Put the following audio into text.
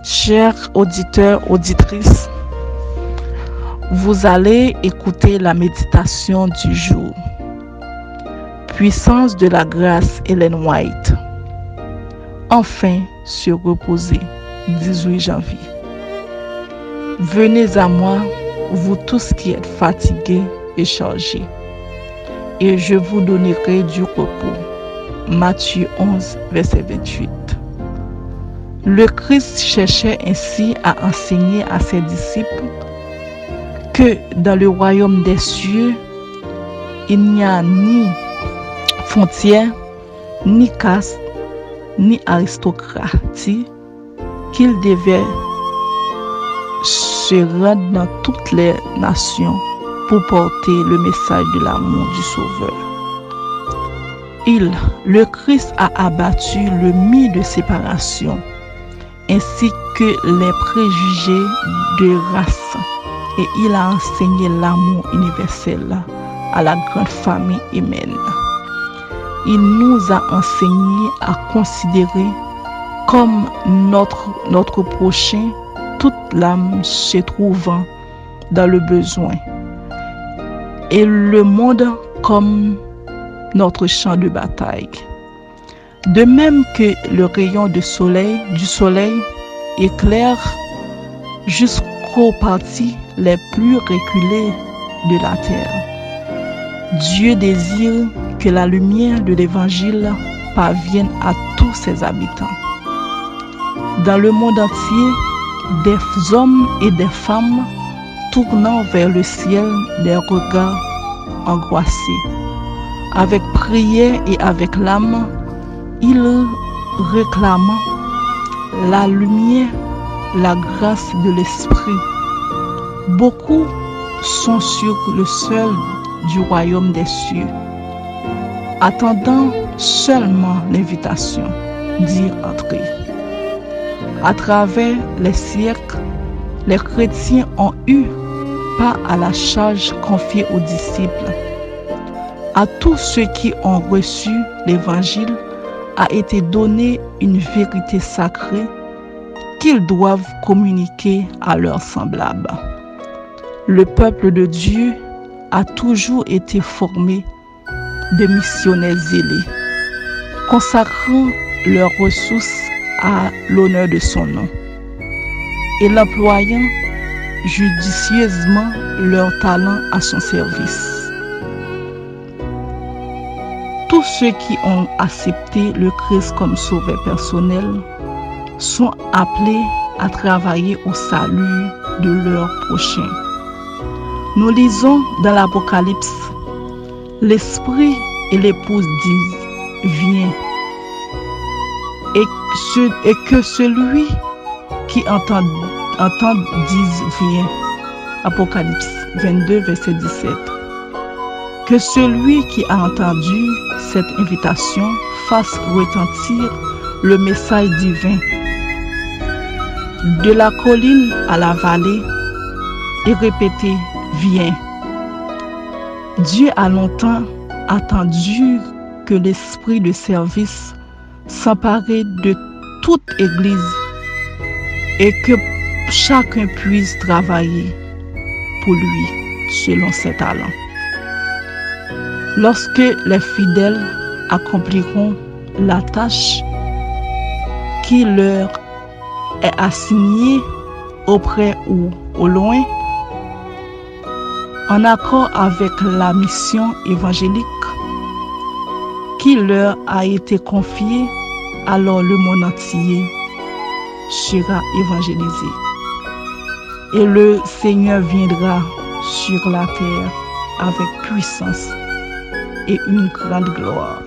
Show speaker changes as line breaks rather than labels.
Chers auditeurs, auditrices, vous allez écouter la méditation du jour. Puissance de la grâce, Ellen White. Enfin se reposer, 18 janvier. Venez à moi, vous tous qui êtes fatigués et chargés, et je vous donnerai du repos. Matthieu 11, verset 28. Le Christ cherchait ainsi à enseigner à ses disciples que dans le royaume des cieux, il n'y a ni frontières, ni caste, ni aristocratie, qu'il devait se rendre dans toutes les nations pour porter le message de l'amour du Sauveur. Le Christ a abattu le mur de séparation ainsi que les préjugés de race et il a enseigné l'amour universel à la grande famille humaine. Il nous a enseigné à considérer comme notre prochain toute l'âme se trouvant dans le besoin et le monde comme notre champ de bataille. De même que le rayon du soleil éclaire jusqu'aux parties les plus reculées de la terre. Dieu désire que la lumière de l'Évangile parvienne à tous ses habitants. Dans le monde entier, des hommes et des femmes tournant vers le ciel des regards angoissés. Avec prière et avec larmes, ils réclament la lumière, la grâce de l'Esprit. Beaucoup sont sur le sol du royaume des cieux, attendant seulement l'invitation d'y entrer. À travers les siècles, les chrétiens ont eu part à la charge confiée aux disciples. À tous ceux qui ont reçu l'Évangile a été donné une vérité sacrée qu'ils doivent communiquer à leurs semblables. Le peuple de Dieu a toujours été formé de missionnaires zélés, consacrant leurs ressources à l'honneur de son nom et l'employant judicieusement leurs talents à son service. Tous ceux qui ont accepté le Christ comme sauveur personnel sont appelés à travailler au salut de leur prochain. Nous lisons dans l'Apocalypse, l'Esprit et l'épouse disent « Viens » et que celui qui entend dise « Viens » Apocalypse 22, verset 17. Que celui qui a entendu cette invitation fasse retentir le message divin de la colline à la vallée et répéter « Viens ». Dieu a longtemps attendu que l'esprit de service s'emparait de toute église et que chacun puisse travailler pour lui selon ses talents. Lorsque les fidèles accompliront la tâche qui leur est assignée auprès ou au loin, en accord avec la mission évangélique qui leur a été confiée, alors le monde entier sera évangélisé. Et le Seigneur viendra sur la terre avec puissance et une grande gloire.